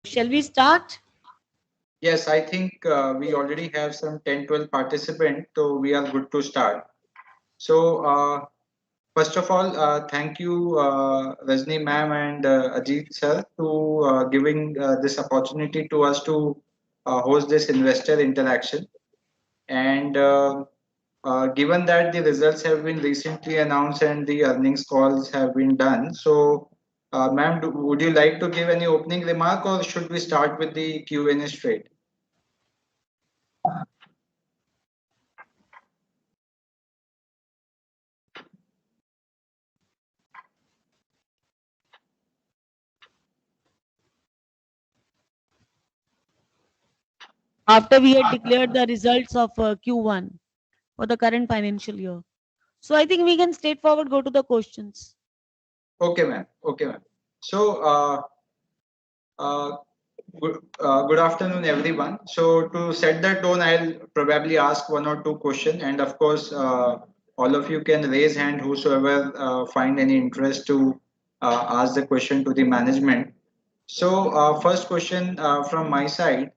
shall we start? Yes, I think we already have some 10-12 participants, so we are good to start. So, first of all, thank you, Rajni ma'am and Ajit sir, to giving this opportunity to us to host this investor interaction. And given that the results have been recently announced and the earnings calls have been done, so ma'am, would you like to give any opening remark or should we start with the Q&A straight? After we had declared the results of Q1 for the current financial year. So I think we can straightforward go to the questions. Okay, ma'am. Okay, ma'am. So, uh, good afternoon, everyone. So, to set the tone, I'll probably ask one or two questions, and of course, all of you can raise hand whosoever find any interest to ask the question to the management. So, first question from my side.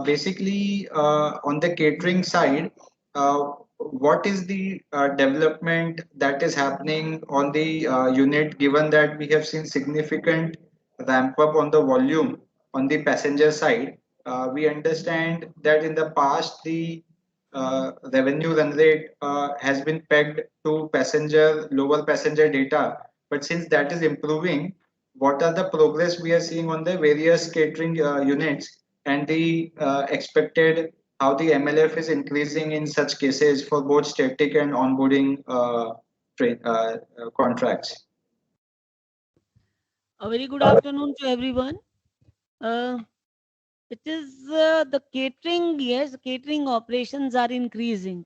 Basically, on the catering side, what is the development that is happening on the unit, given that we have seen significant ramp up on the volume on the passenger side? We understand that in the past, the revenue run rate has been pegged to lower passenger data. But since that is improving, what are the progress we are seeing on the various catering units and the expected how the MLF is increasing in such cases for both static and onboarding contracts? A very good afternoon to everyone. Uh, it is the catering, yes, catering operations are increasing.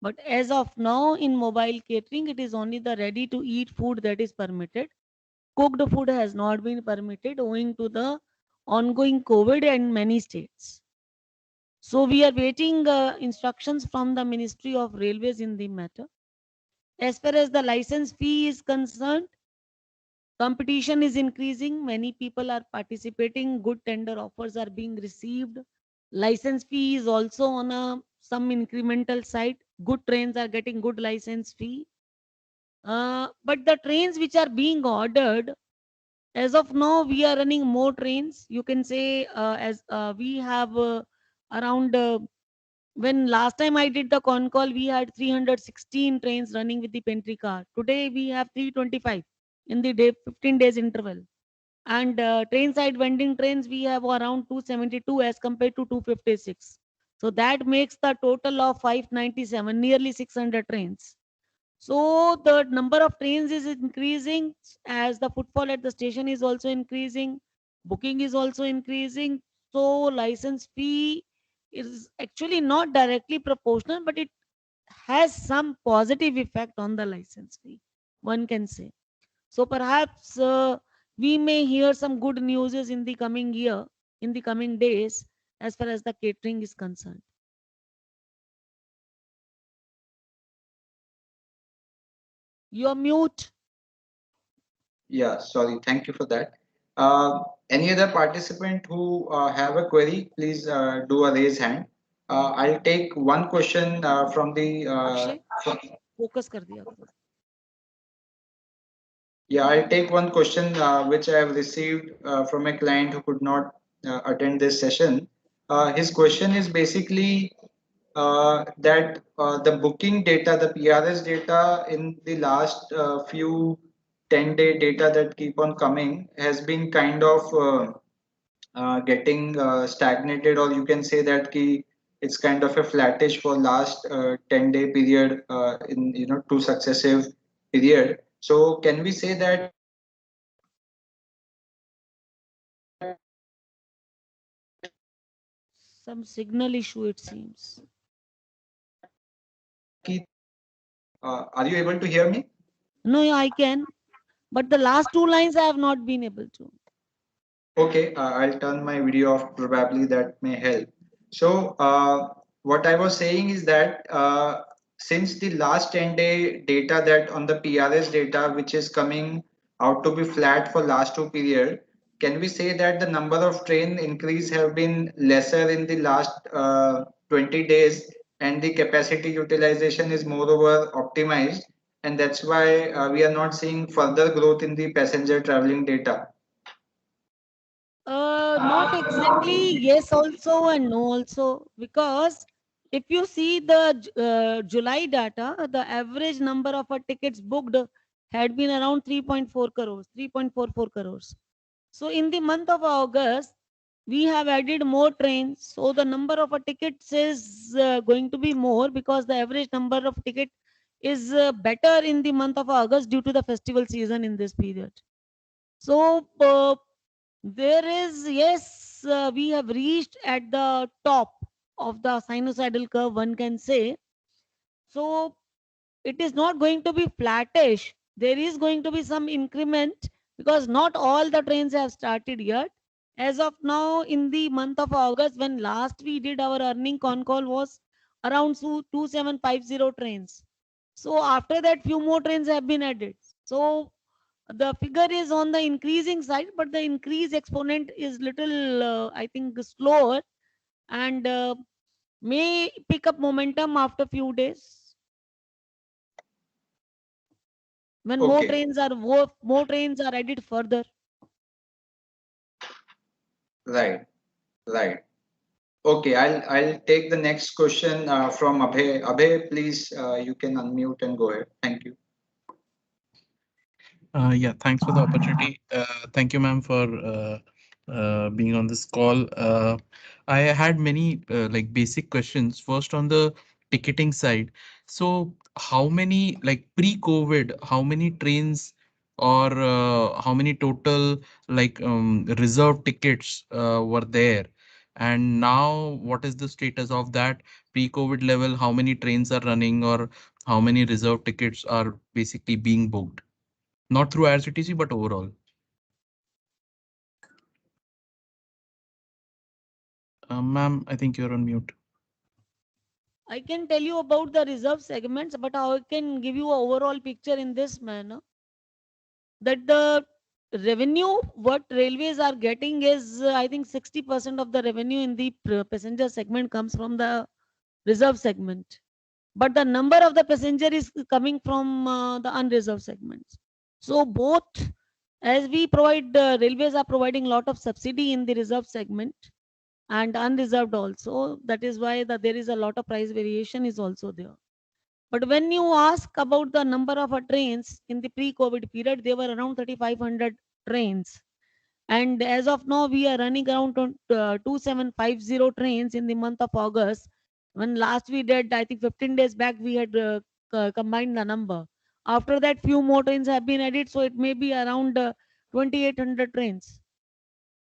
But as of now, in mobile catering, it is only the ready to eat food that is permitted. Cooked food has not been permitted owing to the ongoing COVID in many states. So we are waiting instructions from the Ministry of Railways in the matter. As far as the license fee is concerned, competition is increasing. Many people are participating. Good tender offers are being received. License fee is also on some incremental side. Good trains are getting good license fee. But the trains which are being ordered, as of now, we are running more trains. You can say as we have around when last time I did the con call, we had 316 trains running with the pantry car. Today we have 325 in the day 15 days interval. And train side vending trains we have around 272 as compared to 256. So that makes the total of 597, nearly 600 trains. So the number of trains is increasing as the footfall at the station is also increasing. Booking is also increasing. So license fee is actually not directly proportional, but it has some positive effect on the license fee, one can say. So perhaps we may hear some good news in the coming year, in the coming days, as far as the catering is concerned. You're mute. Yeah, sorry. Thank you for that. Uh, any other participant who have a query, please do a raise hand. I'll take one question from the Akshay focus कर दिया करो. yeah, I'll take one question which I have received from a client who could not attend this session. His question is basically that the booking data, the PRS data in the last few 10-day data that keep on coming has been kind of getting stagnated, or you can say that it's kind of a flattish for last 10-day period in two successive period. So can we say that Some signal issue it seems. are you able to hear me? No, I can, but the last two lines I have not been able to. Okay, I'll turn my video off. Probably that may help. So, what I was saying is that since the last 10-day data that on the PRS data, which is coming out to be flat for last two period, can we say that the number of train increase have been lesser in the last 20 days, and the capacity utilization is moreover optimized, and that's why we are not seeing further growth in the passenger traveling data? Not exactly. Yes, also and no, also. Because if you see the July data, the average number of tickets booked had been around 3.4 crores, 3.44 crores. So in the month of August, we have added more trains. So the number of tickets is going to be more because the average number of ticket is better in the month of August due to the festival season in this period. So there is, yes, we have reached at the top of the sinusoidal curve, one can say. So it is not going to be flattish. There is going to be some increment because not all the trains have started yet. As of now, in the month of August, when last we did our earning con call was around 2750 trains. So after that, few more trains have been added. So the figure is on the increasing side, but the increase exponent is little, I think, slower, and may pick up momentum after few days when Okay, more trains are added further. right, right. Okay, I'll take the next question from Abhay. Abhay, please, you can unmute and go ahead. Thank you. Yeah, thanks for the opportunity. Thank you, ma'am, for being on this call. I had many like basic questions. First, on the ticketing side. So, how many like pre-COVID? How many trains or how many total like reserved tickets were there? And now, what is the status of that pre-COVID level? How many trains are running, or how many reserved tickets are basically being booked? Not through IRCTC, but overall. Ma'am, I think you're on mute. I can tell you about the reserve segments, but I can give you a overall picture in this manner that the revenue what railways are getting is, I think, 60% of the revenue in the passenger segment comes from the reserve segment, but the number of the passenger is coming from the unreserved segments. So both, as we provide, railways are providing lot of subsidy in the reserved segment and unreserved also. That is why there is a lot of price variation is also there. But when you ask about the number of trains in the pre-COVID period, they were around 3,500 trains. And as of now, we are running around 2750 trains in the month of August. When last we did, I think 15 days back, we had combined the number. After that, few more trains have been added, so it may be around 2800 trains.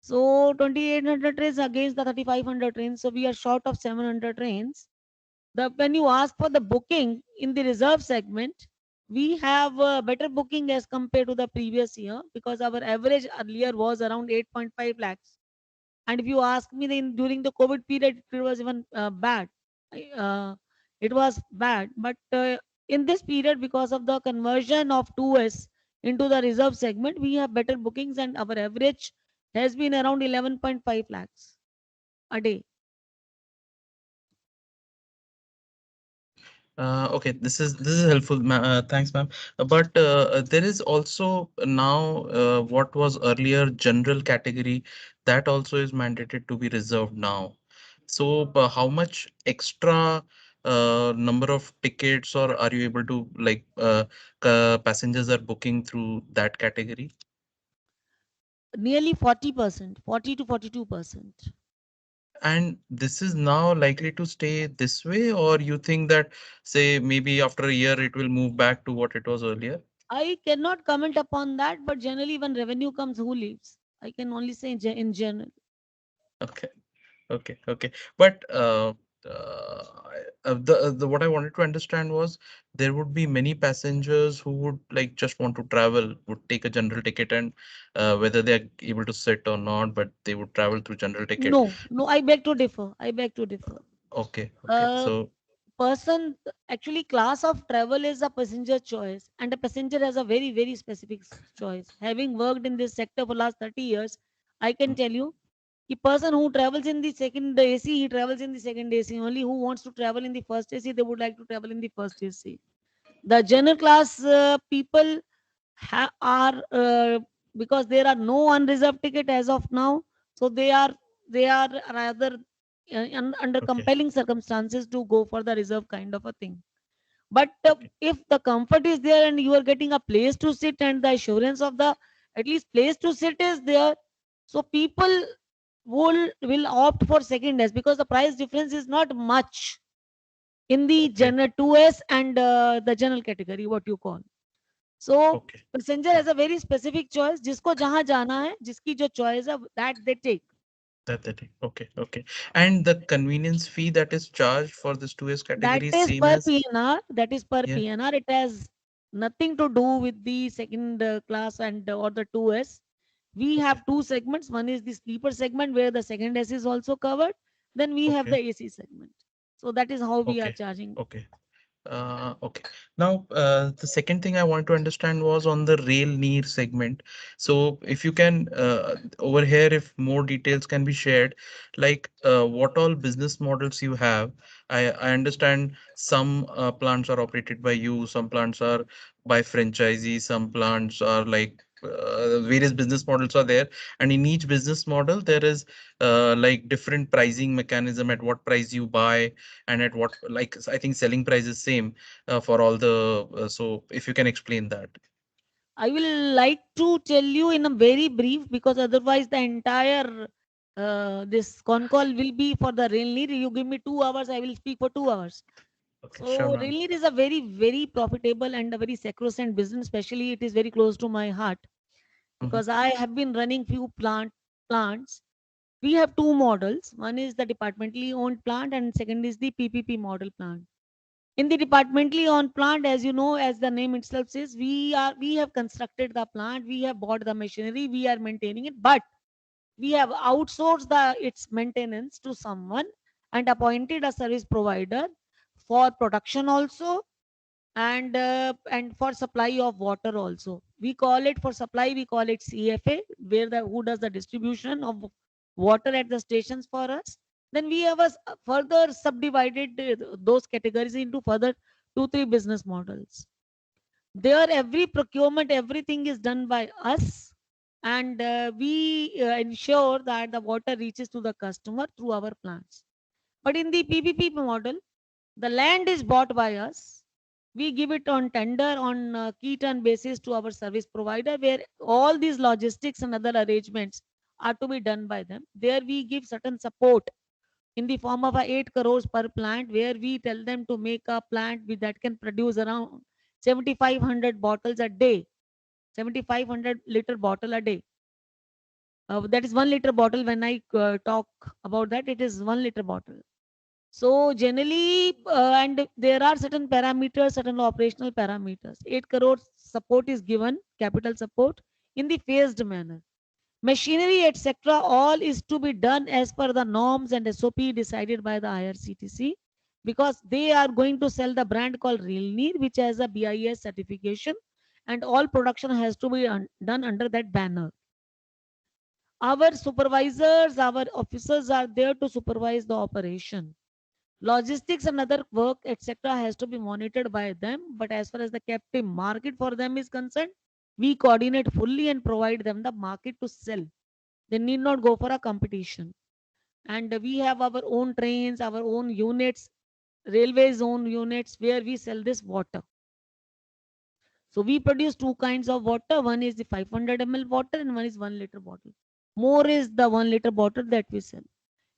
So 2800 trains against the 3500 trains. So we are short of 700 trains. When you ask for the booking in the reserve segment, we have better booking as compared to the previous year because our average earlier was around 8.5 lakhs. And if you ask me, then during the COVID period, it was even bad. It was bad. But in this period, because of the conversion of 2S into the reserve segment, we have better bookings, and our average has been around 11.5 lakhs a day. Okay, this is helpful. Thanks, ma'am. But there is also now what was earlier general category that also is mandated to be reserved now. So how much extra number of tickets or are you able to like passengers are booking through that category? Nearly 40%, 40 to 42%. And this is now likely to stay this way, or you think that, say, maybe after a year it will move back to what it was earlier? I cannot comment upon that, but generally, when revenue comes, who leaves? I can only say in general. Okay, okay. But the what I wanted to understand was there would be many passengers who would like just want to travel, would take a general ticket and whether they are able to sit or not, but they would travel through general ticket. No, no, I beg to differ. I beg to differ. Okay. A person, actually, class of travel is a passenger choice, and a passenger has a very, very specific choice. Having worked in this sector for last 30 years, I can tell you, the person who travels in the second AC, he travels in the second AC. Only who wants to travel in the first AC, they would like to travel in the first AC. The general class people are because there are no unreserved ticket as of now, so they are rather under Okay. compelling circumstances to go for the reserve kind of a thing. But Okay. if the comfort is there and you are getting a place to sit and the assurance of the at least place to sit is there, so people will opt for second S because the price difference is not much in the Okay. general 2S and the general category, what you call. So Okay. passenger Yeah. has a very specific choice. जिसको जहां जाना है, जिसकी जो choice है, that they take. That that thing. Okay. Okay. And the convenience fee that is charged for this 2S That category is is same per as, PNR. That is per yeah. PNR. It has nothing to do with the second class and or the 2S. We Okay. have two segments. One is the sleeper segment where the second S is also covered. Then we have the Okay. AC segment. So that is how we are Okay. charging. Okay. Okay. Now, the second thing I want to understand was on the rail near segment. So, if you can, over here, if more details can be shared, like what all business models you have. I understand some plants are operated by you, some plants are by franchisee, some plants are like various business models are there, and in each business model there is like different pricing mechanism at what price you buy and at what, like, I think selling price is same for all the so if you can explain that. I will like to tell you in a very brief because otherwise the entire this con call will be for the rail need. You give me 2 hours, I will speak for 2 hours. Okay, sure, So ma'am. rail need is a very very profitable and a very sacrosanct business. Especially it is very close to my heart Mhm. because I have been running few plants. We have two models. One is the departmentally owned plant and second is the PPP model plant. In the departmentally owned plant, as you know, as the name itself says, we have constructed the plant, we have bought the machinery, we are maintaining it, but we have outsourced the its maintenance to someone and appointed a service provider for production also and for supply of water also. We call it for supply, we call it CFA, where the who does the distribution of water at the stations for us. Then we have further subdivided those categories into further two three business models. There every procurement, everything is done by us, and we ensure that the water reaches to the customer through our plants. But in the PPP model, the land is bought by us. We give it on tender on key turn basis to our service provider, where all these logistics and other arrangements are to be done by them. There we give certain support in the form of a 8 crores per plant, where we tell them to make a plant that can produce around 7,500 bottles a day, 7,500 liter bottle a day. That is 1 liter bottle. When I talk about that, it is 1 liter bottle. So generally, and there are certain parameters, certain operational parameters. 8 crore support is given, capital support in the phased manner. Machinery, etc., all is to be done as per the norms and SOP decided by the IRCTC because they are going to sell the brand called Real Need, which has a BIS certification, and all production has to be done under that banner. Our supervisors, our officers are there to supervise the operation. Logistics and other work, etc., has to be monitored by them. But as far as the captive market for them is concerned, we coordinate fully and provide them the market to sell. They need not go for a competition. And we have our own trains, our own units, railways own units where we sell this water. So we produce two kinds of water. One is the 500 ml water and one is 1 liter bottle. More is the 1 liter bottle that we sell.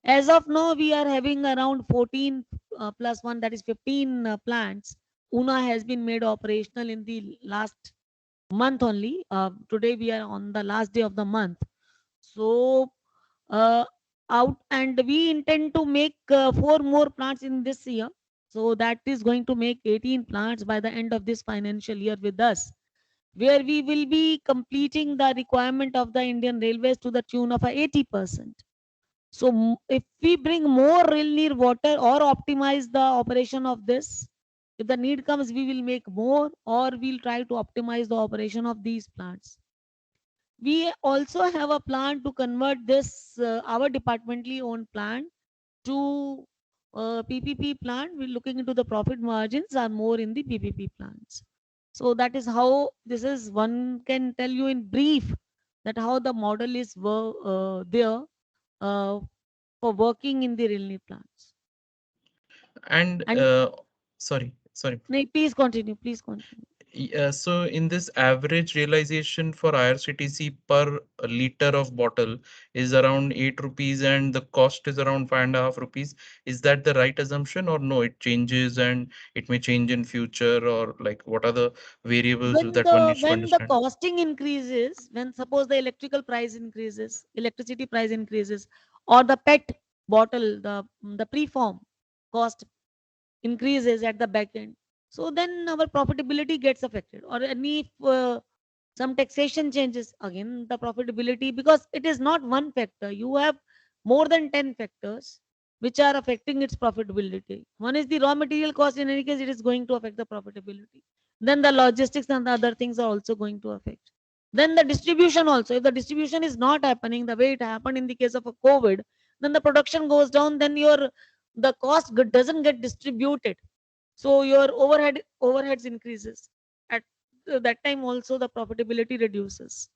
As of now, we are having around 14 plus 1, that is 15 plants. Una has been made operational in the last month only. Today we are on the last day of the month. So uh, out and we intend to make four more plants in this year. So that is going to make 18 plants by the end of this financial year with us, where we will be completing the requirement of the Indian Railways to the tune of 80%. So if we bring more rail near water or optimize the operation of this, if the need comes, we will make more or we'll try to optimize the operation of these plants. We also have a plan to convert this our departmentally owned plant to PPP plant. We're looking into the profit margins are more in the PPP plants. So that is how this is. One can tell you in brief that how the model is there uh, for working in the railway plants. And And sorry. no, please continue. Please continue. So in this average realization for IRCTC per liter of bottle is around 8 rupees and the cost is around 5.5 rupees. Is that the right assumption or no? It changes and it may change in future, or like what are the variables When that one needs to the understand? costing increases, when suppose the electrical price increases, electricity price increases, or the PET bottle, the preform cost increases at the back end, so then our profitability gets affected. Or any some taxation changes, again the profitability, because it is not one factor. You have more than 10 factors which are affecting its profitability. One is the raw material cost. In any case, it is going to affect the profitability. Then the logistics and the other things are also going to affect. Then the distribution also. If the distribution is not happening the way it happened in the case of a COVID, then the production goes down. Then your the cost doesn't get distributed, so your overheads increases. At that time also the profitability reduces.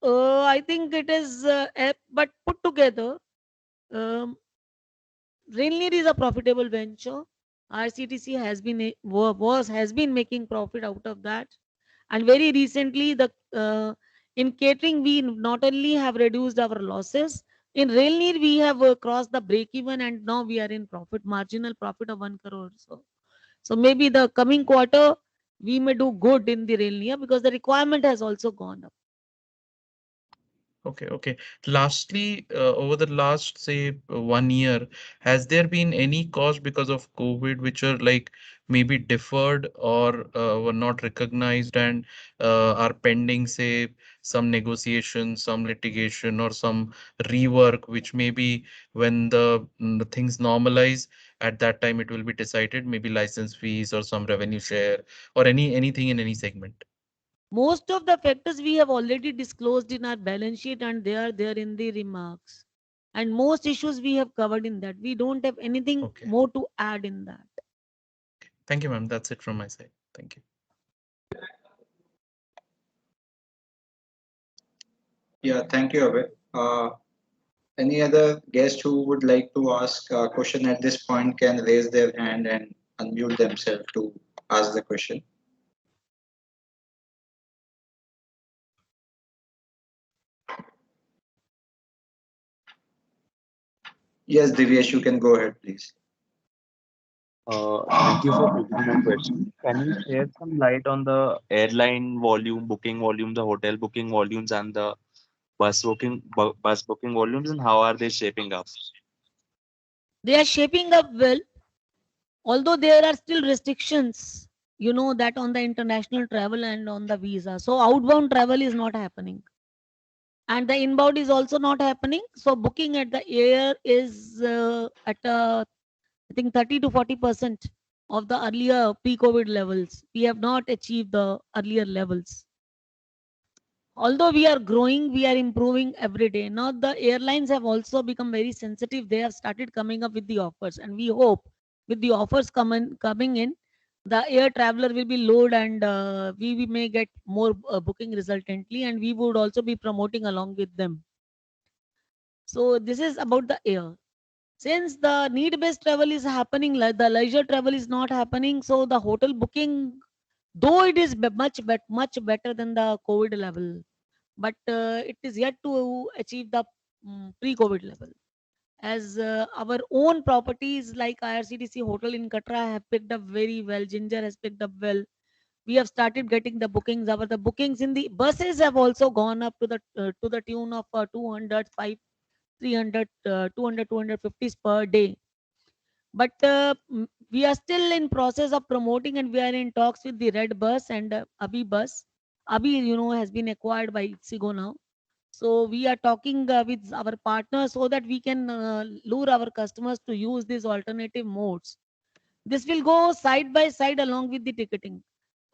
I think it is but put together, um, Railneer is a profitable venture. RCTC has been has been making profit out of that. And very recently, the in catering we not only have reduced our losses, in Railneer we have crossed the break even, and now we are in profit, marginal profit of 1 crore. So maybe the coming quarter we may do good in the Railneer because the requirement has also gone up. Okay. Lastly, over the last, say, 1 year, has there been any cost because of COVID which are like maybe deferred or were not recognized and are pending, say, some negotiation, some litigation, or some rework, which maybe when the things normalize, at that time it will be decided, maybe license fees or some revenue share or anything in any segment. Most of the factors we have already disclosed in our balance sheet, and they are there in the remarks. And most issues we have covered in that. We don't have anything Okay. more to add in that. Thank you, ma'am. That's it from my side. Thank you. Yeah, thank you, Abhay. Any other guest who would like to ask a question at this point can raise their hand and unmute themselves to ask the question. Yes, Divyesh, you can go ahead, please. Thank you for taking my question. Can you shed some light on the airline volume, booking volume, the hotel booking volumes, and the bus booking volumes, and how are they shaping up? They are shaping up well, although there are still restrictions, you know, that on the international travel and on the visa. So outbound travel is not happening. And the inbound is also not happening. So booking at the air is at I think 30 to 40% of the earlier pre-COVID levels. We have not achieved the earlier levels. Although we are growing, we are improving every day. Now the airlines have also become very sensitive. They have started coming up with the offers, and we hope with the offers coming in, the air traveler will be low, and we may get more booking resultantly, and we would also be promoting along with them. So this is about the air. Since the need-based travel is happening, the leisure travel is not happening, so the hotel booking, though it is much better than the COVID level, but it is yet to achieve the pre-COVID level. As our own properties like IRCTC Hotel in Katra have picked up very well, Ginger has picked up well. We have started getting the bookings. Our the bookings in the buses have also gone up to the tune of 200, 300, 200, 250 per day. But we are still in process of promoting, and we are in talks with the Red Bus and Abhi Bus. Abhi, you know, has been acquired by Ixigo now. So we are talking with our partners so that we can lure our customers to use these alternative modes. This will go side by side along with the ticketing.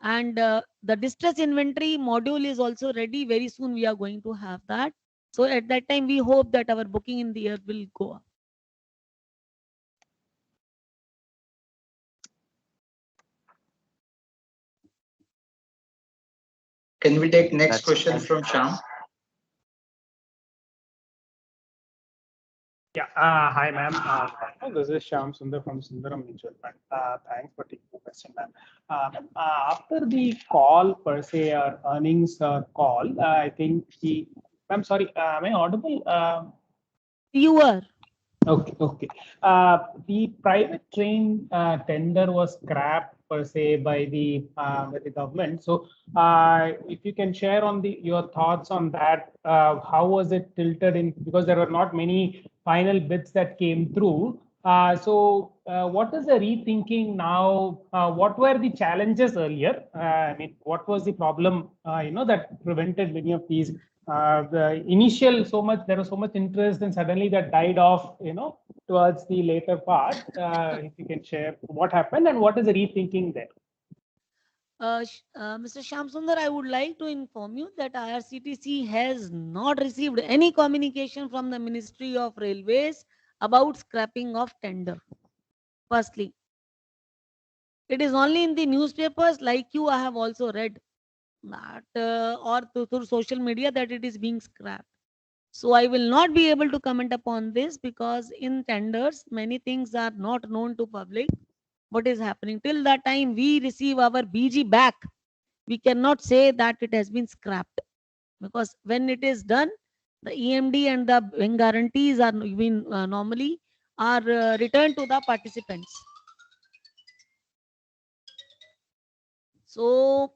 And the distress inventory module is also ready. Very soon we are going to have that. So at that time, we hope that our booking in the year will go up. Can we take next That's question from Sham? Yeah. Hi, ma'am. This is Shyam Sundar from Sundaram Mutual Fund. Thanks for taking the question, ma'am. After the call per se, or earnings call, I think the. I'm sorry. Am I audible? You are. Okay, okay. The private train tender was scrapped per se by the government. So, if you can share on your thoughts on that, how was it tilted in, because there were not many final bids that came through. What is the rethinking now? What were the challenges earlier? I mean, what was the problem? That prevented many of these the initial there was so much interest, and suddenly that died off, towards the later part. If you can share what happened and what is the rethinking there. Mr. Shamsundar, I would like to inform you that IRCTC has not received any communication from the Ministry of Railways about scrapping of tender. Firstly, it is only in the newspapers, like you, I have also read that, or through social media, that it is being scrapped. So I will not be able to comment upon this, because in tenders, many things are not known to public. What is happening till that time we receive our BG back, we cannot say that it has been scrapped, because when it is done, the EMD and the wing guarantees are been normally are returned to the participants. So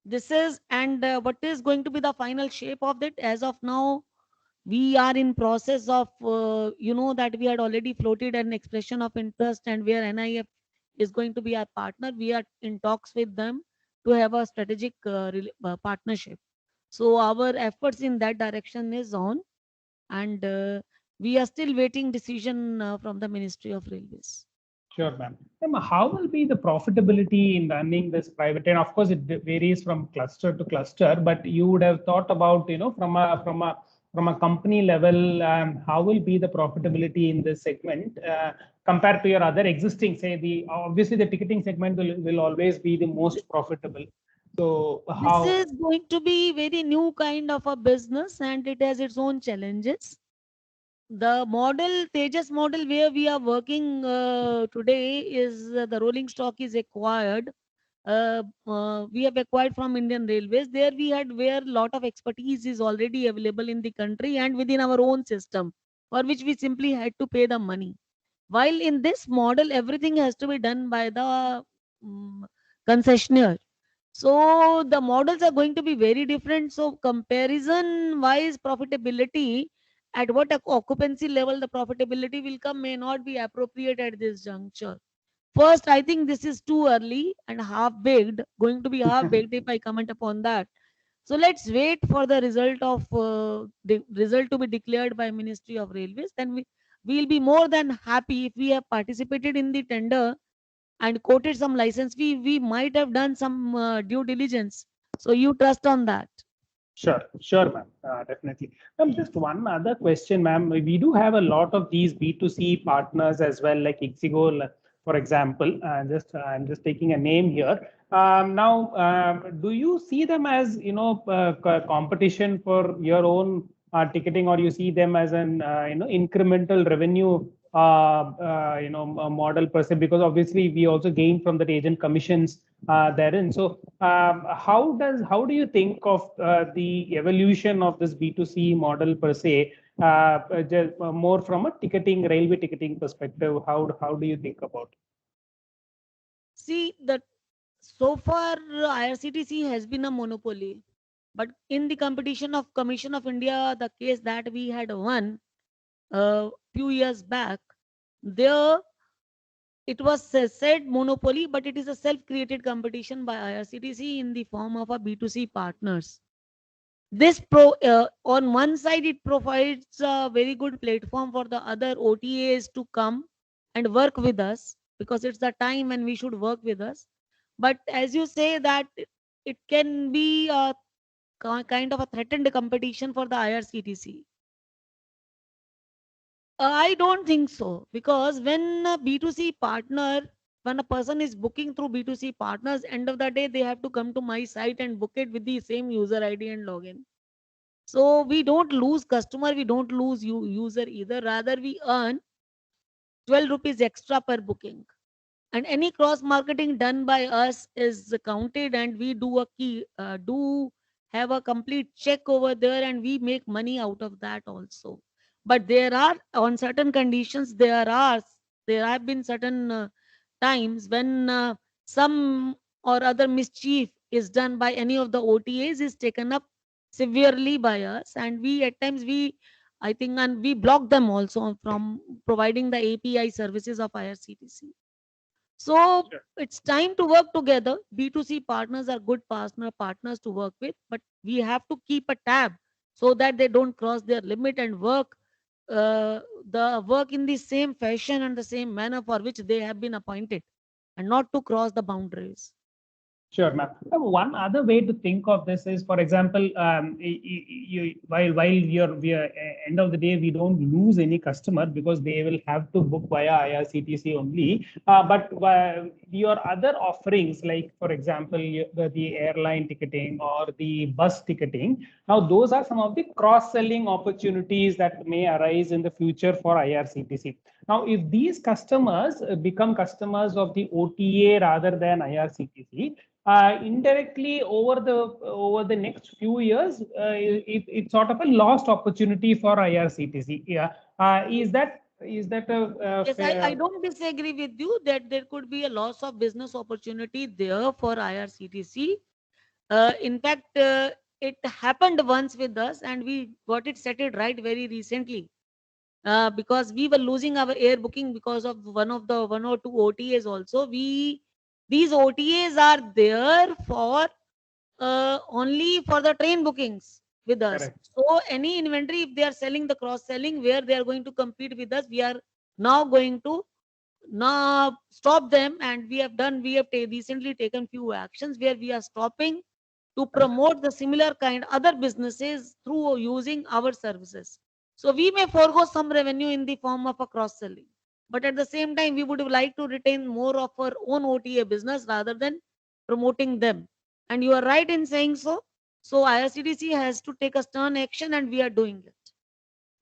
this is, and what is going to be the final shape of it? As of now, we are in process of, that we had already floated an expression of interest, and where NIF is going to be our partner. We are in talks with them to have a strategic partnership. So our efforts in that direction is on, and we are still waiting decision from the Ministry of Railways. Sure, ma'am. Ma'am, how will be the profitability in running this private? And of course, it varies from cluster to cluster. But you would have thought about, from a company level, how will be the profitability in this segment compared to your other existing? Say obviously the ticketing segment will always be the most profitable. So This how? is going to be very new kind of a business, and it has its own challenges. The model, Tejas model, where we are working today, is the rolling stock is acquired. We have acquired from Indian Railways. There we had where lot of expertise is already available in the country and within our own system, for which we simply had to pay the money. While in this model, everything has to be done by the concessionaire. So the models are going to be very different. So comparison wise, profitability at what occupancy level the profitability will come may not be appropriate at this juncture. First, I think this is too early and half baked, going to be half baked if I comment upon that. So let's wait for the result to be declared by Ministry of Railways. Then we will be more than happy if we have participated in the tender and quoted some license fee. We might have done some due diligence. So you trust on that. Sure, ma'am. Definitely. Ma'am, just one other question, ma'am. We do have a lot of these B2C partners as well, like Ixigo, for example. I'm just taking a name here. Now, do you see them as, competition for your own ticketing, or you see them as an, incremental revenue, model per se? Because obviously we also gain from the agent commissions therein. So how do you think of the evolution of this B2C model per se, just more from a railway ticketing perspective? How do you think about it? See, that so far IRCTC has been a monopoly, but in the competition of Commission of India, the case that we had won a few years back, there it was said monopoly, but it is a self-created competition by IRCTC in the form of a B2C partners. This on one side, it provides a very good platform for the other OTAs to come and work with us, because it's the time when we should work with us. But as you say that it can be a kind of a threatened competition for the IRCTC. I don't think so, because when a B2C partner, when a person is booking through B2C partners, end of the day they have to come to my site and book it with the same user ID and login. So we don't lose customer, we don't lose user either. Rather, we earn 12 rupees extra per booking. And any cross marketing done by us is counted, and we do have a complete check over there, and we make money out of that also. But there are, on certain conditions, there have been certain times when some or other mischief is done by any of the OTAs is taken up severely by us, and we at times we I think and we block them also from providing the API services of IRCTC. So Sure. it's time to work together. B2C partners are good partners to work with, but we have to keep a tab so that they don't cross their limit and work in the same fashion and the same manner for which they have been appointed, and not to cross the boundaries. Sure, ma'am. One other way to think of this is, for example, while end of the day we don't lose any customer because they will have to book via IRCTC only. But your other offerings, like for example, the airline ticketing or the bus ticketing, now those are some of the cross-selling opportunities that may arise in the future for IRCTC. Now, if these customers become customers of the OTA rather than IRCTC, indirectly over the next few years, it's sort of a lost opportunity for IRCTC. Yeah, is that a Yes, I fair? don't disagree with you that there could be a loss of business opportunity there for IRCTC. In fact, it happened once with us, and we got it settled right very recently. Because we were losing our air booking because of one or two OTAs also. These OTAs are there for only for the train bookings with us. Correct. So any inventory, if they are selling the cross selling where they are going to compete with us, we are now going to now stop them, and we have recently taken few actions where we are stopping to promote the similar kind other businesses through using our services. So we may forego some revenue in the form of a cross selling, but at the same time we would like to retain more of our own OTA business rather than promoting them. And you are right in saying so. So IRCTC has to take a stern action, and we are doing it.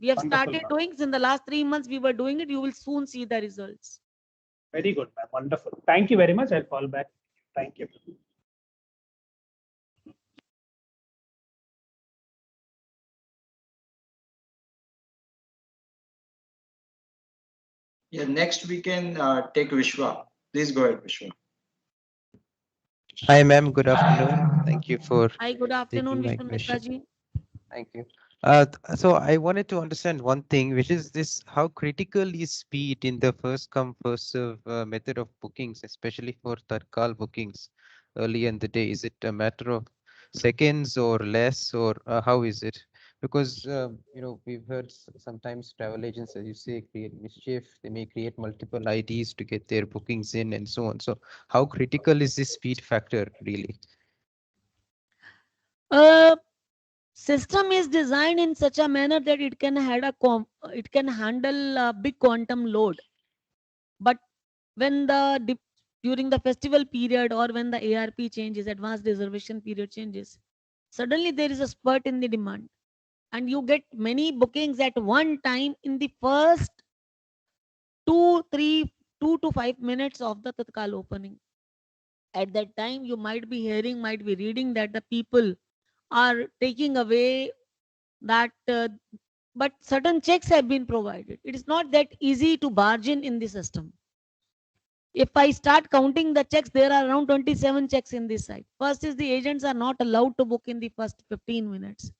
We have Wonderful, started ma'am. doing in the last 3 months. We were doing it. You will soon see the results. Very good, ma'am. Wonderful. Thank you very much. I'll call back. Thank you. Yeah, next we can take Vishwa. Please go ahead, Vishwa. Hi, ma'am. Good afternoon. Thank you for Hi, good afternoon, taking my Mr. Mehta question. ji. Thank you. So I wanted to understand one thing, which is this: how critical is speed in the first come first serve method of bookings, especially for Tarkal bookings early in the day? Is it a matter of seconds or less, or how is it? Because we've heard sometimes travel agents, as you say, create mischief. They may create multiple IDs to get their bookings in, and so on. So how critical is this speed factor really? Uh, System is designed in such a manner that it can handle a big quantum load. But when during the festival period, or when the ARP changes, advanced reservation period changes, suddenly there is a spurt in the demand, and you get many bookings at one time in the first 2 to 5 minutes of the Tatkal opening. At that time, you might be reading that the people are taking away that, but certain checks have been provided. It is not that easy to barge in the system. If I start counting the checks, there are around 27 checks in this site. First is the agents are not allowed to book in the first 15 minutes.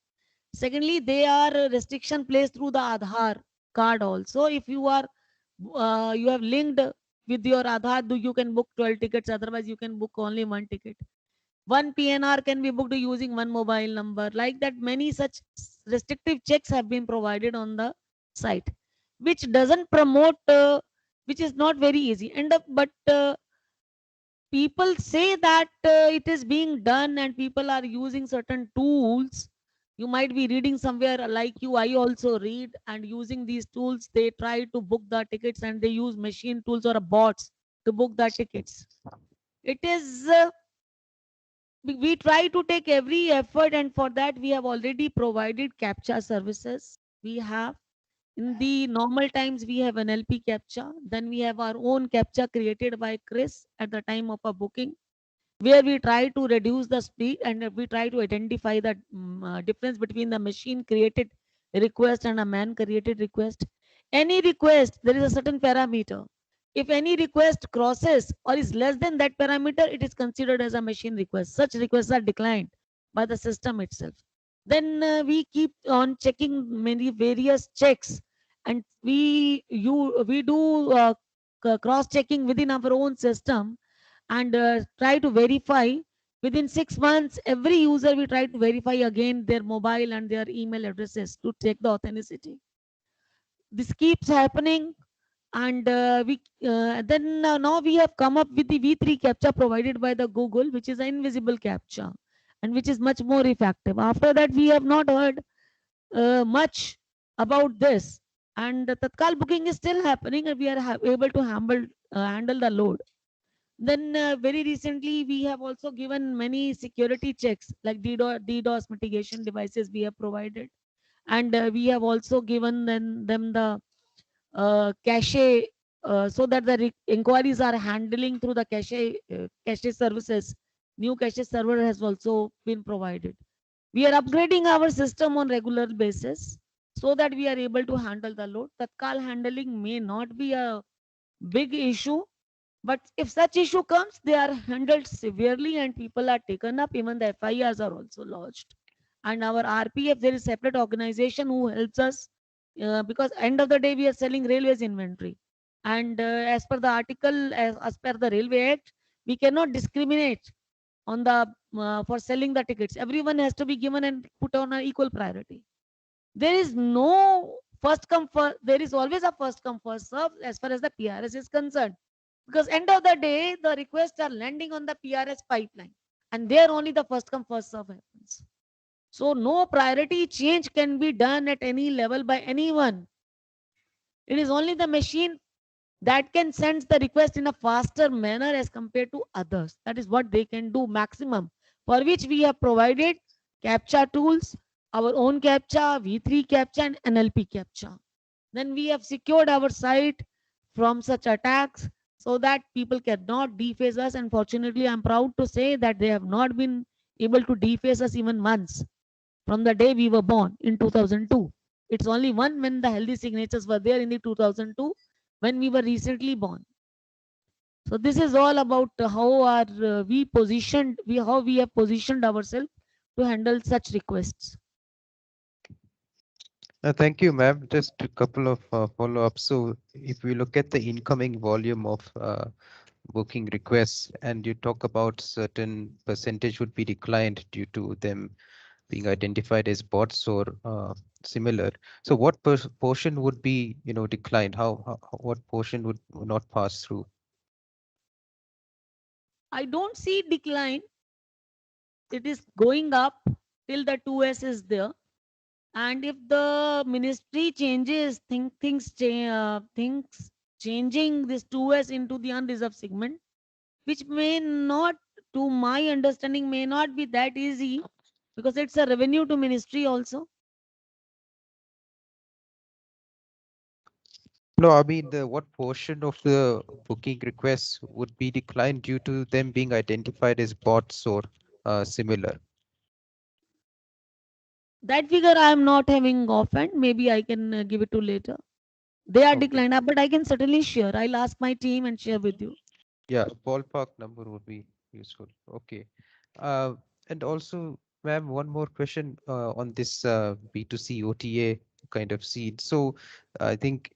Secondly, they are restriction placed through the Aadhaar card also. If you have linked with your Aadhaar, you can book 12 tickets. Otherwise, you can book only one ticket. One PNR can be booked using one mobile number. Like that, many such restrictive checks have been provided on the site, which doesn't promote, which is not very easy. But people say that it is being done and people are using certain tools. You might be reading somewhere like you, I also read, and using these tools, they try to book the tickets and they use machine tools or bots to book the tickets. It is, we try to take every effort, and for that, we have already provided captcha services. We have in the normal times, we have an LP captcha. Then we have our own captcha created by Chris at the time of a booking, where we try to reduce the speed and we try to identify the difference between the machine created request and a man created request. Any request, there is a certain parameter. If any request crosses or is less than that parameter, it is considered as a machine request. Such requests are declined by the system itself. Then we keep on checking many various checks, and we do cross checking within our own system, and try to verify within 6 months. Every user, we try to verify again their mobile and their email addresses to check the authenticity. This keeps happening, and we then now we have come up with the V3 captcha provided by the Google, which is an invisible captcha and which is much more effective. After that, we have not heard much about this, and the Tatkal booking is still happening, and we are able to handle the load. Then very recently, we have also given many security checks like DDoS mitigation devices we have provided, and we have also given them the cache, so that the inquiries are handling through the cache services. New cache server has also been provided. We are upgrading our system on regular basis so that we are able to handle the load. Tatkal handling may not be a big issue, but if such issue comes, they are handled severely and people are taken up. Even the FIRs are also lodged. And our RPF, there is separate organization who helps us, because end of the day, we are selling railways inventory. And as per the article, as per the Railway Act, we cannot discriminate on the for selling the tickets. Everyone has to be given and put on an equal priority. There is no first come first. There is always a first come first serve as far as the PRS is concerned, because end of the day, the requests are landing on the PRS pipeline, and there only the first come first serve happens. So no priority change can be done at any level by anyone. It is only the machine that can send the request in a faster manner as compared to others. That is what they can do maximum, for which we have provided captcha tools, our own captcha, V3 captcha, and NLP captcha. Then we have secured our site from such attacks so that people cannot deface us. And fortunately, I'm proud to say that they have not been able to deface us even once from the day we were born in 2002. It's only one when the healthy signatures were there in the 2002 when we were recently born. So this is all about how are we positioned, how we have positioned ourselves to handle such requests. Thank you, ma'am. Just a couple of follow-ups. So if we look at the incoming volume of booking requests, and you talk about certain percentage would be declined due to them being identified as bots or similar. So what portion would be, declined? What portion would not pass through? I don't see decline. It is going up till the 2S is there. And if the ministry changes things changing this 2S into the unreserved segment, which may not, to my understanding, may not be that easy, because it's a revenue to ministry also. No, I mean, what portion of the booking requests would be declined due to them being identified as bots or similar? That figure I am not having offhand. Maybe I can give it to later. They are Okay. declined, but I can certainly share. I'll ask my team and share with you. Yeah, ballpark number would be useful. Okay. Uh, and also, ma'am, one more question on this B2C OTA kind of seed. So I think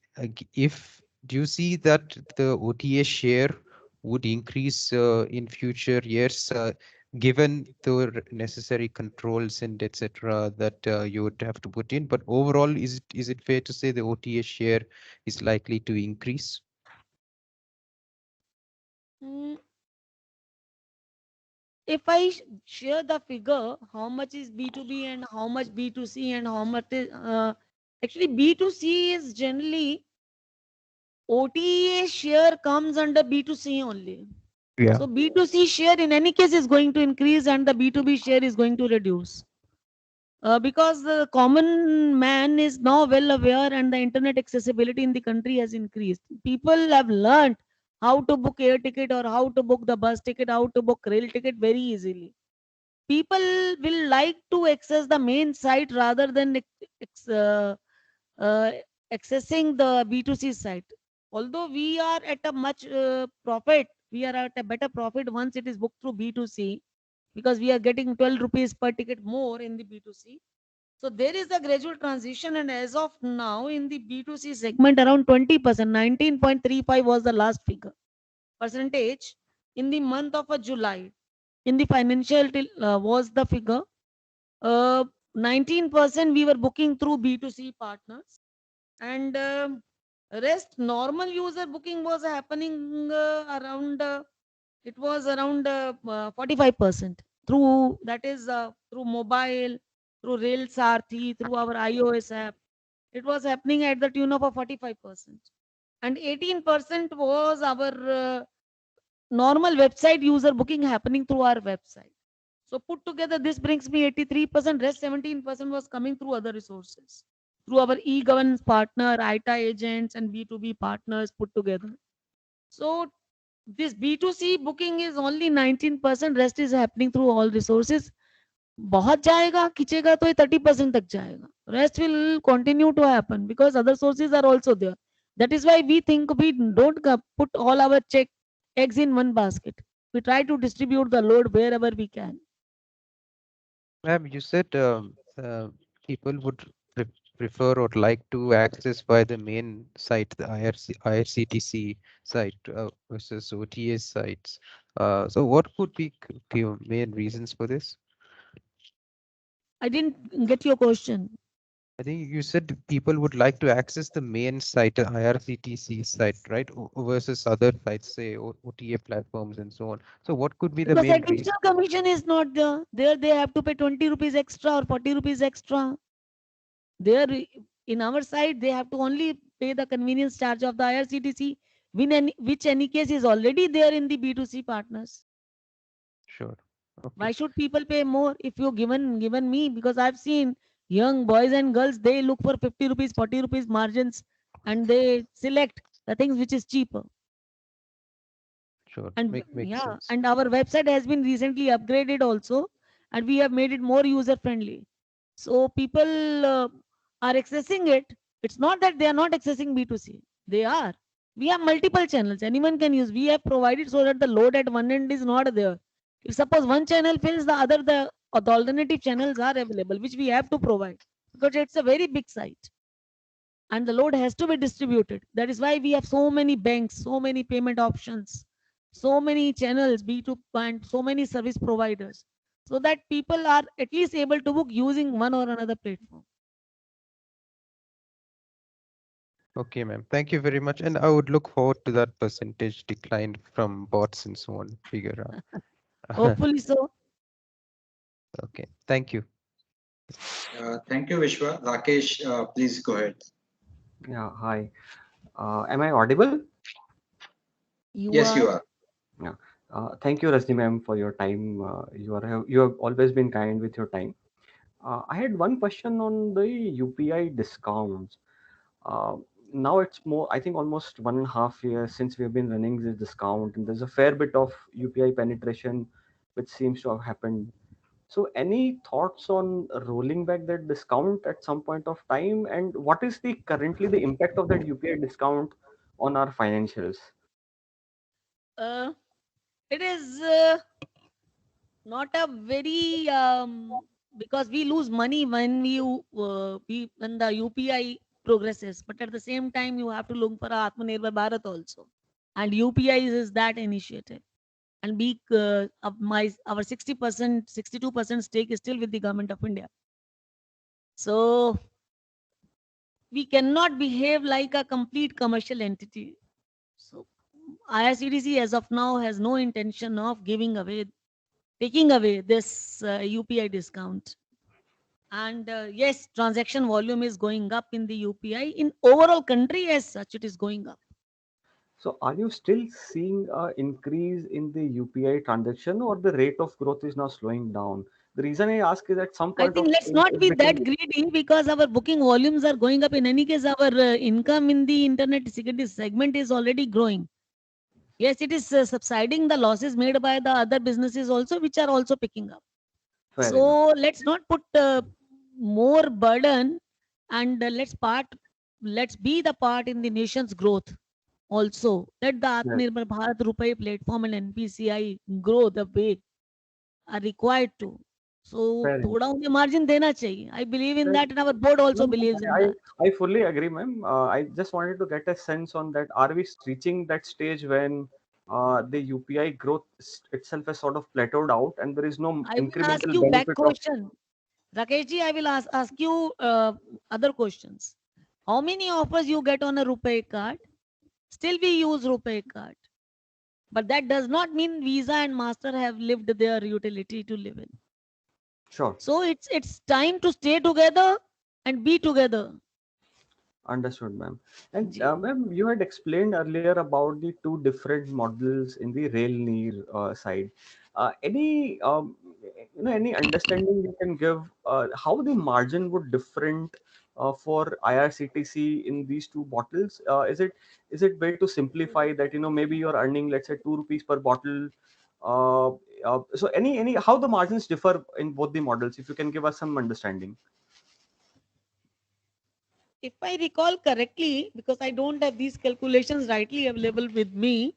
if do you see that the OTA share would increase in future years, given the necessary controls and etc. that you would have to put in? But overall, is it fair to say the OTA share is likely to increase? Mm, if I share the figure, how much is B2B and how much B2C and how much is actually B2C is generally OTA share comes under B2C only. Yeah. So B2C share in any case is going to increase and the B2B share is going to reduce. Because the common man is now well aware and the internet accessibility in the country has increased. People have learned how to book air ticket or how to book the bus ticket, how to book rail ticket very easily. People will like to access the main site rather than uh, accessing the B2C site. Although we are at a much profit, we are at a better profit once it is booked through B2C because we are getting 12 rupees per ticket more in the B2C. So there is a gradual transition, and as of now, in the B2C segment, around 20%, 19.35 was the last figure percentage in the month of July. In the financial till was the figure. 19% we were booking through B2C partners, and rest normal user booking was happening around. It was around 45% through, that is through mobile, through Rail Sarthi, through our iOS app. It was happening at the tune of a 45%. And 18% was our normal website user booking happening through our website. So put together, this brings me 83%. Rest 17% was coming through other resources, through our e-governance partner, ITA agents, and B2B partners put together. So this B2C booking is only 19%. Rest is happening through all resources. बहुत जाएगा खींचेगा तो ये 30% तक जाएगा. Rest will continue to happen because other sources are also there. That is why we think we don't put all our eggs in one basket. We try to distribute the load wherever we can. Ma'am, you said people would prefer or like to access by the main site, the IRCTC site versus OTA sites. So what could be main reasons for this? I didn't get your question. I think you said people would like to access the main site, the IRCTC site, right? Versus other sites, say OTA platforms and so on. So what could be the Because main reason? additional commission is not there. There they have to pay 20 rupees extra or 40 rupees extra. There in our side, they have to only pay the convenience charge of the IRCTC, which any case is already there in the B2C partners. Sure. Okay. Why should people pay more if you given me? Because I've seen young boys and girls, they look for 50 rupees, 40 rupees margins, and they select the things which is cheaper. Sure. And Makes yeah, sense. and our website has been recently upgraded also, and we have made it more user friendly. So people are accessing it. It's not that they are not accessing B2C. They are. We have multiple channels. Anyone can use. We have provided so that the load at one end is not there. If suppose one channel fails, the alternative channels are available, which we have to provide because it's a very big site and the load has to be distributed. That is why we have so many banks, so many payment options, so many channels, B2 and so many service providers, so that people are at least able to book using one or another platform. Okay, ma'am. Thank you very much. And I would look forward to that percentage decline from bots and so on figure out. Hopefully so. Okay. Thank you. Thank you, Vishwa. Rakesh, please go ahead. Yeah, hi. Am I audible? You Yes, you are. are. Yeah. Thank you, Rajni ma'am, for your time. You have always been kind with your time. I had one question on the UPI discounts. Uh, Now it's more, I think, almost 1.5 years since we have been running this discount, and there's a fair bit of UPI penetration which seems to have happened. So, any thoughts on rolling back that discount at some point of time, and what is the currently the impact of that UPI discount on our financials? Uh, it is not a very because we lose money when when the UPI progresses, but at the same time you have to look for Atmanirbhar Bharat also, and UPI is that initiative. And of our 60%, 62% stake is still with the government of India. So we cannot behave like a complete commercial entity. So IRCTC as of now has no intention of giving away taking away this UPI discount. And yes, transaction volume is going up in the UPI. In overall country as such, it is going up. So are you still seeing an increase in the UPI transaction, or the rate of growth is now slowing down? The reason I ask is at some I point think of let's time not it be that became greedy because our booking volumes are going up. In any case, our income in the internet security segment is already growing. Yes, it is subsiding the losses made by the other businesses also, which are also picking up. fair enough. So let's not put more burden, and let's be the part in the nation's growth also. Let the Yes, Atmanirbhar Bharat Rupee platform and NPCI grow the way are required to. So fair enough. thoda उन्हें margin देना चाहिए. I believe in Fair. that, and our board No, also no, believes in I, that. I fully agree, ma'am. I just wanted to get a sense on that. Are we reaching that stage when the UPI growth itself has sort of plateaued out and there is no I will ask incremental you back benefit of? question. Rakesh ji, I will ask you other questions. How many offers you get on a RuPay card? Still we use RuPay card. But that does not mean Visa and Master have lived their utility to live in. Sure. So it's time to stay together and be together. Understood, ma'am. And Ji. ma'am, you had explained earlier about the two different models in the rail near side. Any any understanding you can give how the margin would different for IRCTC in these two bottles? Is it way to simplify that maybe you're earning, let's say, 2 rupees per bottle? Uh, so any how the margins differ in both the models, if you can give us some understanding. If I recall correctly, because I don't have these calculations rightly available with me,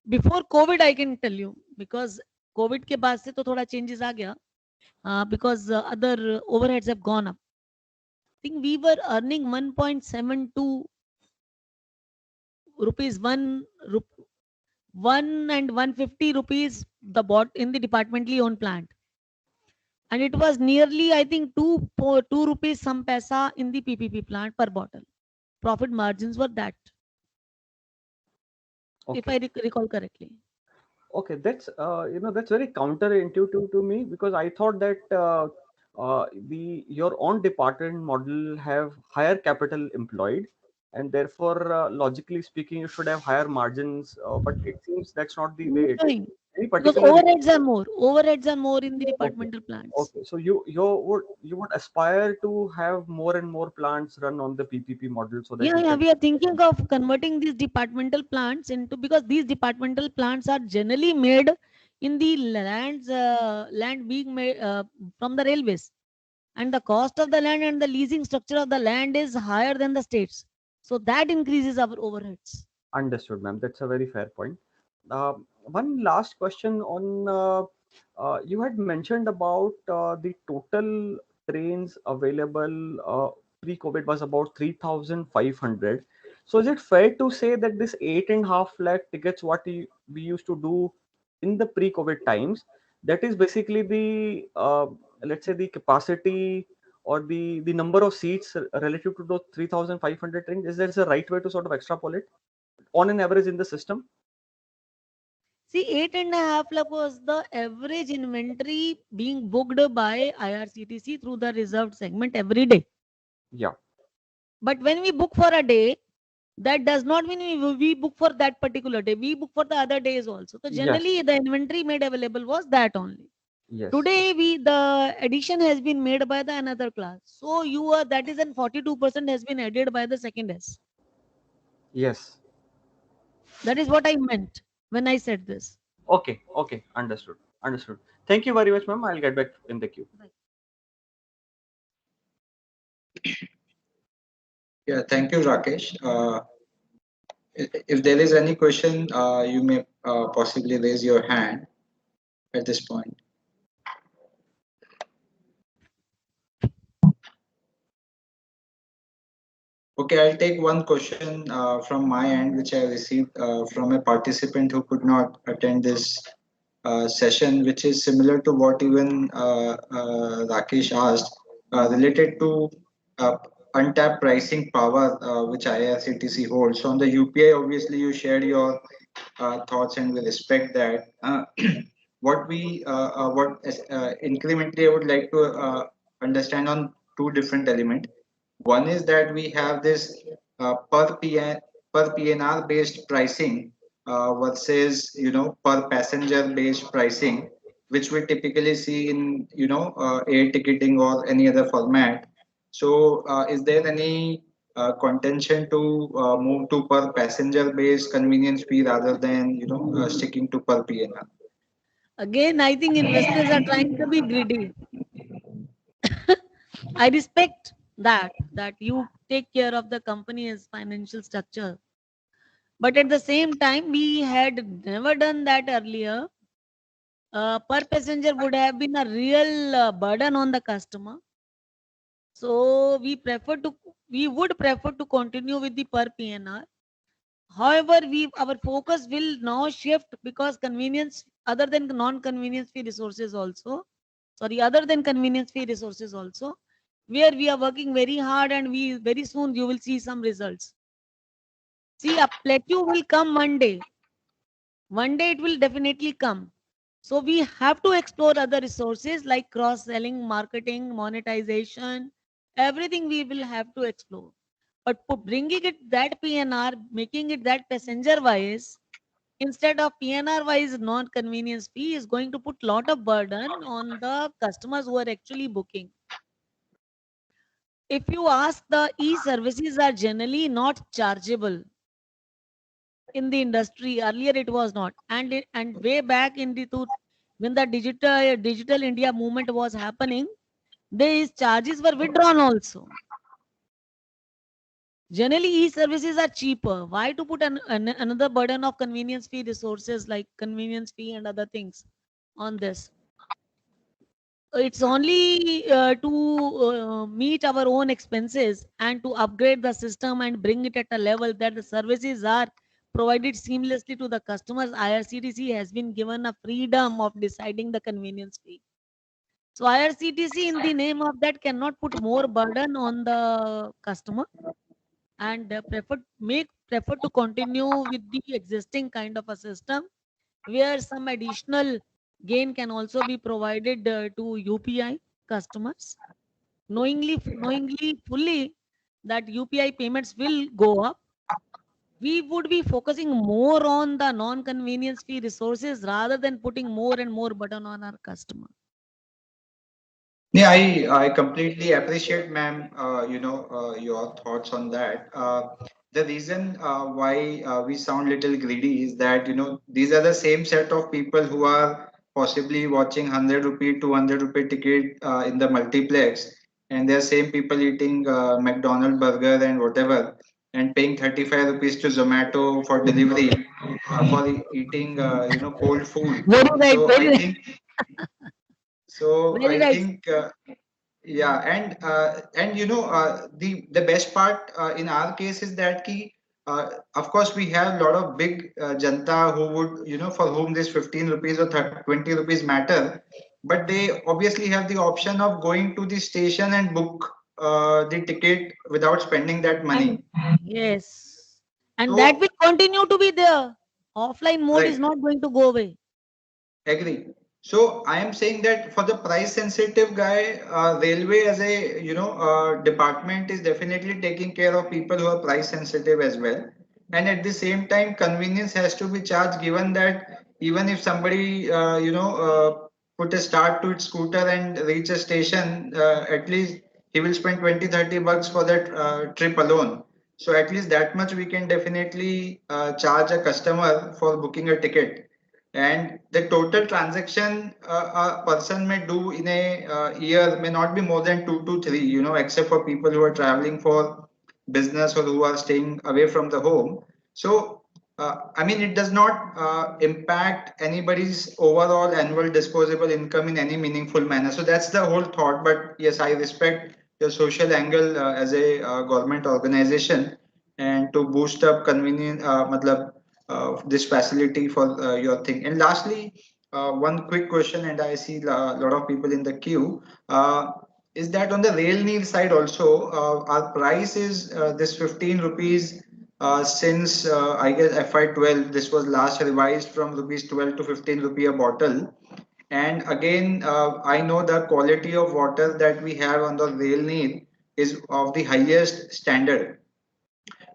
before COVID I can tell you, because COVID के बाद से तो थोड़ा changes आ गया, because other overheads have gone up. I think we were earning 1.72 rupees, 1 and 150 rupees the bot in the departmentally owned plant, and it was nearly, I think, 2 rupees some paisa in the PPP plant per bottle. Profit margins were that, if Okay. I recall correctly. Okay, that's very counterintuitive to me, because I thought that the your own department model have higher capital employed, and therefore logically speaking you should have higher margins. But it seems that's not the way it is. No, Any because particular reason? overheads are more in the Okay, departmental plants. okay. So you would aspire to have more and more plants run on the PPP model so that Yeah, you yeah, can. we are thinking of converting these departmental plants into, because these departmental plants are generally made in the land being made from the railways, and the cost of the land and the leasing structure of the land is higher than the states, so that increases our overheads. Understood, ma'am. That's a very fair point. One last question on you had mentioned about the total trains available pre-COVID was about 3,500. So is it fair to say that this 8.5 lakh tickets, what we used to do in the pre-COVID times, that is basically the let's say the capacity or the number of seats relative to those 3,500 trains? Is there a right way to sort of extrapolate on an average in the system? See, 8.5 lakh was the average inventory being booked by IRCTC through the reserved segment every day. Yeah. But when we book for a day, that does not mean we book for that particular day. We book for the other days also. So Yes. generally, the inventory made available was that only. Yes. Today, the addition has been made by the another class. So you are, that is, an 42% has been added by the second S. Yes. That is what I meant when I said this. Okay. Okay. Understood. Understood. Thank you very much, ma'am. I'll get back in the queue. Yeah, thank you, Rakesh. If there is any question, you may possibly raise your hand at this point. Okay, I'll take one question from my end, which I received from a participant who could not attend this session, which is similar to what even Rakesh asked, related to uh, untapped pricing power, which IRCTC holds. So on the UPI, obviously, you shared your thoughts, and we respect that. what incrementally I would like to understand on two different elements. One is that we have this per PNR based pricing versus per passenger based pricing, which we typically see in air ticketing or any other format. So, is there any contention to move to per passenger based convenience fee rather than sticking to per PNR? Again, I think investors are trying to be greedy. I respect that you take care of the company's financial structure. But at the same time, we had never done that earlier. Per passenger would have been a real burden on the customer. So we would prefer to continue with the per PNR. However, our focus will now shift because convenience other than non-convenience fee resources also, sorry, other than convenience fee resources also, where we are working very hard and we very soon you will see some results. See, a plateau will come one day. One day it will definitely come. So we have to explore other resources like cross-selling, marketing, monetization, everything we will have to explore. But bringing it that PNR, making it that passenger wise, instead of PNR wise non-convenience fee is going to put lot of burden on the customers who are actually booking. If you ask, the e-services are generally not chargeable in the industry. Earlier it was not, and way back in the when the digital India movement was happening, these charges were withdrawn also. Generally, e-services are cheaper. Why to put another burden of convenience fee resources like convenience fee and other things on this? It's only to meet our own expenses and to upgrade the system and bring it at a level that the services are provided seamlessly to the customers. IRCTC has been given a freedom of deciding the convenience fee. So IRCTC, in the name of that, cannot put more burden on the customer and prefer to continue with the existing kind of a system where some additional gain can also be provided to UPI customers, knowingly fully that UPI payments will go up. We would be focusing more on the non-convenience fee resources rather than putting more and more burden on our customer. Yeah, I completely appreciate, ma'am, your thoughts on that. The reason why we sound little greedy is that, these are the same set of people who are possibly watching 100 rupee, 200 rupee ticket in the multiplex, and they're same people eating McDonald burger and whatever, and paying 35 rupees to Zomato for delivery for eating, cold food. Very right, So very I right, think, so very I right. think. Yeah, and the best part in our case is that of course we have a lot of big janta who would for whom this 15 rupees or 20 rupees matter, but they obviously have the option of going to the station and book the ticket without spending that And money. yes, and that So will continue to be there. Offline mode is right. not going to go away. Agree. So I am saying that for the price sensitive guy, railway as a department is definitely taking care of people who are price sensitive as well. And at the same time, convenience has to be charged. Given that even if somebody put a start to its scooter and reach a station, at least he will spend 20-30 bucks for that trip alone. So at least that much we can definitely charge a customer for booking a ticket, and the total transaction a person may do in a year may not be more than 2 to 3, except for people who are traveling for business or who are staying away from the home. So I mean, it does not impact anybody's overall annual disposable income in any meaningful manner. So that's the whole thought. But yes, I respect your social angle as a government organization, and to boost up convenience matlab, this facility for your thing. And lastly, one quick question, and I see a lot of people in the queue. Is that on the rail neer side also, our price is this 15 rupees since I guess FY12. This was last revised from rupees 12 to 15 rupee a bottle. And again, I know the quality of water that we have on the rail Neer is of the highest standard.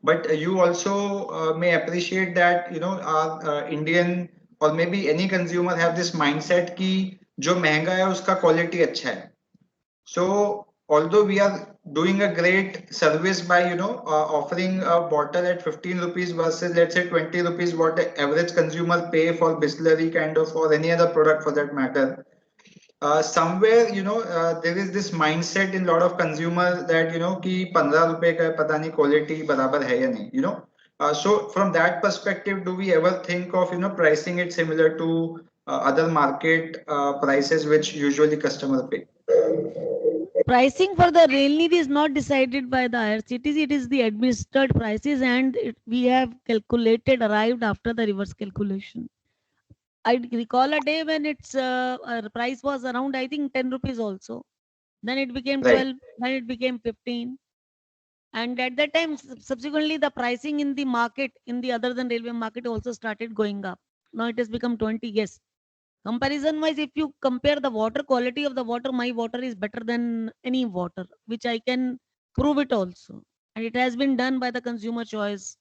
But you also may appreciate that our Indian or maybe any consumer have this mindset कि जो महंगा है उसका quality अच्छा है. So although we are doing a great service by offering a bottle at 15 rupees versus let's say 20 rupees what the average consumer pay for Bisleri kind of or any other product for that matter, somewhere there is this mindset in lot of consumers that कि 15 रुपए का पता नहीं quality बराबर है या नहीं so from that perspective do we ever think of pricing it similar to other market prices which usually customer pay? Pricing for the rail need is not decided by the IRCTC. It is the administered prices, and we have calculated, arrived after the reverse calculation. I recall a day when its price was around, I think, 10 rupees also. Then it became 12, Right. then it became 15. And at that time, subsequently, the pricing in the market, in the other than railway market, also started going up. Now it has become 20. Yes. Comparison wise, if you compare the water quality of the water, my water is better than any water, which I can prove it also. And it has been done by the Consumer Choice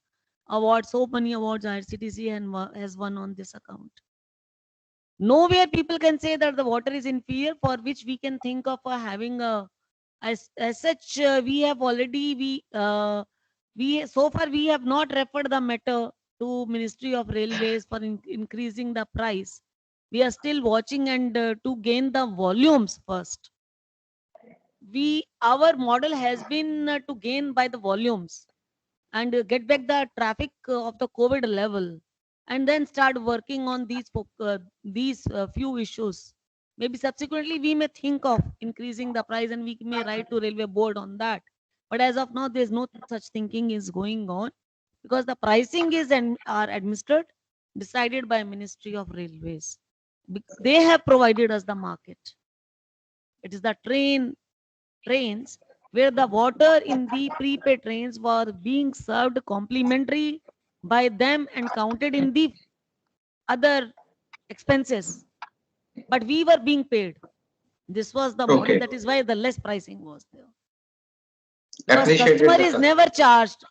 Awards. So many awards IRCTC has won on this account. Nowhere people can say that the water is inferior, for which we can think of having a as such. We have already we so far we have not referred the matter to Ministry of Railways for increasing the price. We are still watching and to gain the volumes first. Our model has been to gain by the volumes and get back the traffic of the COVID level, and then start working on these few issues. Maybe subsequently we may think of increasing the price, and we may write to railway board on that. But as of now, there's no such thinking is going on, because the pricing is and are administered, decided by Ministry of Railways. They have provided us the market. It is the trains where the water in the prepaid trains were being served complimentary by them and counted in the other expenses, but we were being paid. This was the model. Okay. That is why the less pricing was there, because Appreciated the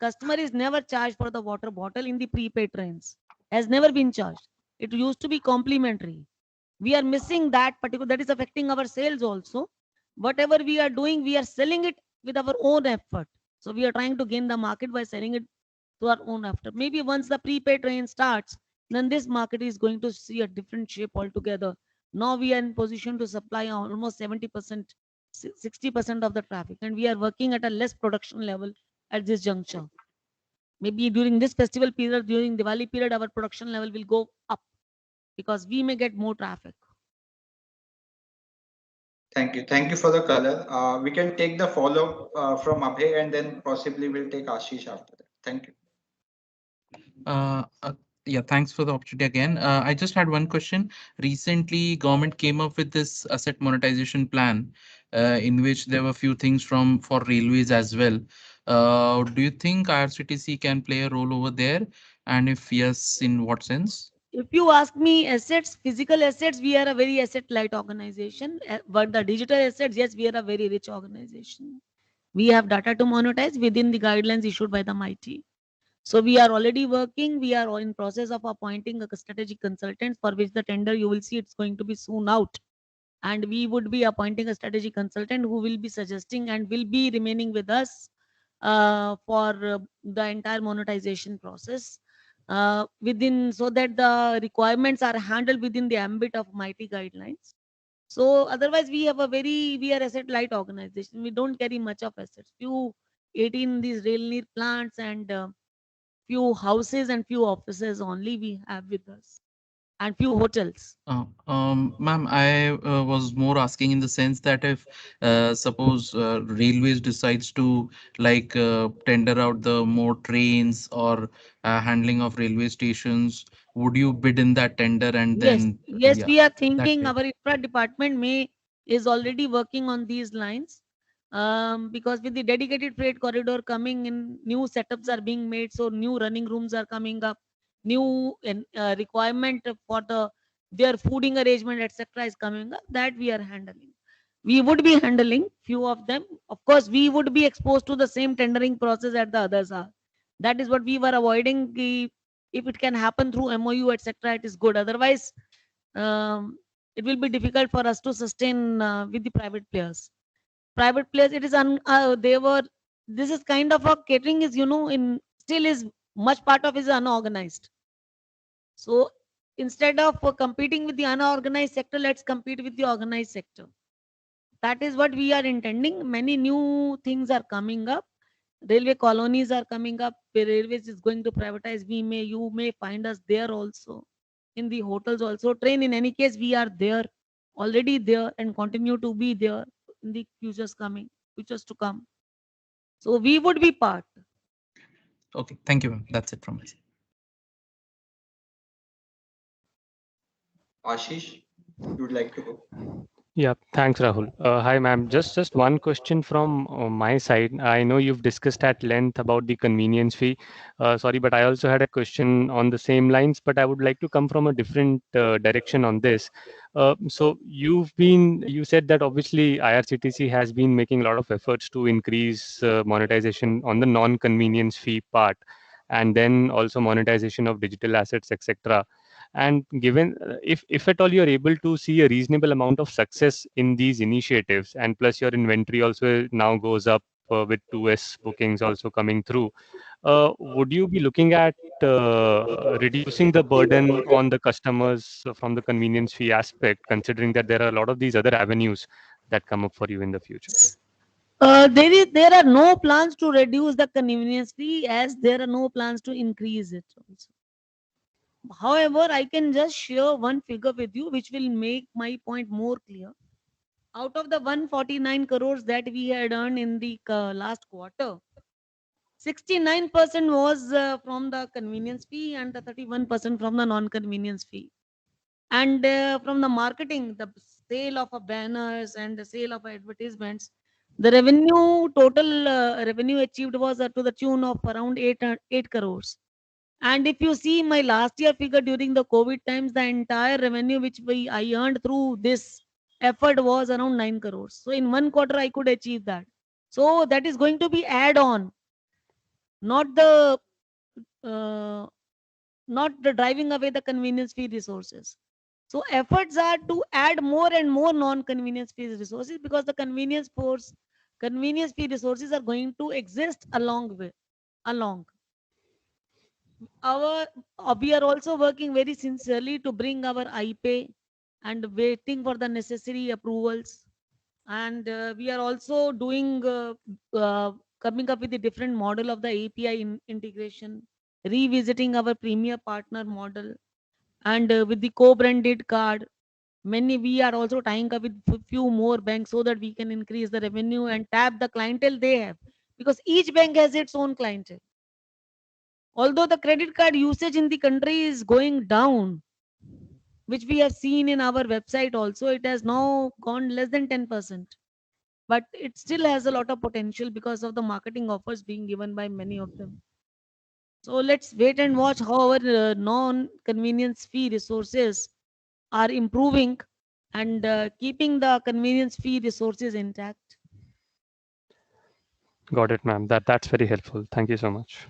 customer is never charged for the water bottle in the prepaid trains, has never been charged. It used to be complimentary. We are missing that particular, that is affecting our sales also. Whatever we are doing, we are selling it with our own effort. So we are trying to gain the market by selling it to our own effort. Maybe once the prepaid train starts, then this market is going to see a different shape altogether. Now we are in position to supply almost 70%, 60% of the traffic, and we are working at a less production level at this juncture. Maybe during this festival period, during Diwali period, our production level will go up because we may get more traffic. Thank you for the color. We can take the follow from Abhay, and then possibly we'll take Ashish after that. Thank you. Uh, uh, yeah, thanks for the opportunity again. I just had one question. Recently, government came up with this asset monetization plan, in which there were few things from for railways as well. Do you think IRCTC can play a role over there? And if yes, in what sense? If you ask me, assets, physical assets, we are a very asset light organization. But the digital assets, yes, we are a very rich organization. We have data to monetize within the guidelines issued by the MIT. So we are already working. We are in process of appointing a strategic consultant, for which the tender you will see it's going to be soon out. And we would be appointing a strategic consultant who will be suggesting and will be remaining with us for the entire monetization process within, so that the requirements are handled within the ambit of MIT guidelines. So otherwise we are asset light organization. We don't carry much of assets. Few 18 these rail near plants and few houses and few offices only we have with us, and few hotels. Ma'am, I was more asking in the sense that if suppose railways decides to tender out the more trains or handling of railway stations, would you bid in that tender and Yes, then yes, yeah, we are that thinking, way. our infra department may is already working on these lines. Because with the dedicated freight corridor coming in, new setups are being made, so new running rooms are coming up, new requirement for the their fooding arrangement, etc., is coming up, that we are handling. We would be handling few of them. Of course, we would be exposed to the same tendering process that the others are. That is what we were avoiding. If it can happen through MOU, etc., it is good. Otherwise, it will be difficult for us to sustain with the private players. Private players, it is they were. This is kind of a catering is, in still is much part of is unorganized. So instead of competing with the unorganized sector, let's compete with the organized sector. That is what we are intending. Many new things are coming up. Railway colonies are coming up. The railways is going to privatize. You may find us there also. In the hotels also. Train, in any case, we are there, already there, and continue to be there in the futures to come. So we would be part. Okay, thank you, ma'am. That's it from my side. Ashish, you would like to go? Yeah, thanks, Rahul. Hi, ma'am. Just one question from my side. I know you've discussed at length about the convenience fee. Sorry, but I also had a question on the same lines, but I would like to come from a different direction on this. So you said that obviously IRCTC has been making a lot of efforts to increase monetization on the non-convenience fee part, and then also monetization of digital assets, etc. And given if at all you're able to see a reasonable amount of success in these initiatives, and plus your inventory also now goes up with 2S bookings also coming through, would you be looking at reducing the burden on the customers from the convenience fee aspect, considering that there are a lot of these other avenues that come up for you in the future? There are no plans to reduce the convenience fee, as there are no plans to increase it also. However, I can just share one figure with you which will make my point more clear. Out of the 149 crores that we had earned in the last quarter, 69% was from the convenience fee and the 31% from the non-convenience fee. And from the marketing, the sale of banners and the sale of advertisements, the total revenue achieved was to the tune of around 8 crores. And if you see my last year figure during the COVID times, the entire revenue which I earned through this effort was around 9 crores. So in one quarter, I could achieve that. So that is going to be add on, not the driving away the convenience fee resources. So efforts are to add more and more non-convenience fee resources, because the convenience fee resources are going to exist along. We are also working very sincerely to bring our iPay and waiting for the necessary approvals. And we are also doing coming up with a different model of the API integration, revisiting our premier partner model, and with the co-branded card. We are also tying up with few more banks so that we can increase the revenue and tap the clientele they have, because each bank has its own clientele. Although the credit card usage in the country is going down, which we have seen in our website also, it has now gone less than 10%. But it still has a lot of potential because of the marketing offers being given by many of them. So let's wait and watch how our non-convenience fee resources are improving and keeping the convenience fee resources intact. Got it, ma'am. That's very helpful. Thank you so much.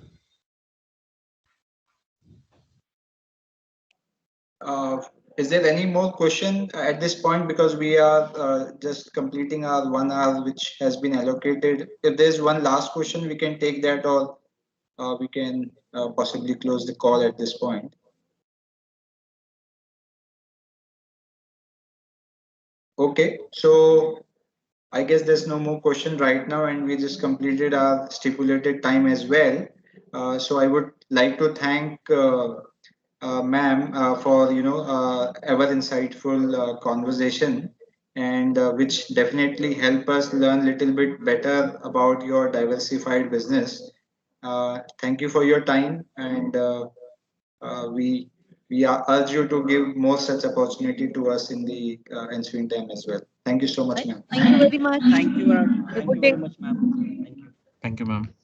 Is there any more question at this point? Because we are just completing our 1 hour, which has been allocated. If there's one last question, we can take that, or we can possibly close the call at this point. Okay, so I guess there's no more question right now, and we just completed our stipulated time as well. So I would like to thank ma'am for ever insightful conversation, and which definitely help us learn little bit better about your diversified business. Thank you for your time, and we urge you to give more such opportunity to us in the ensuing time as well. Thank you so much, ma'am. Thank you very much. Thank you. Have a Thank good you day. very much, ma'am. Thank you. Thank you, ma'am.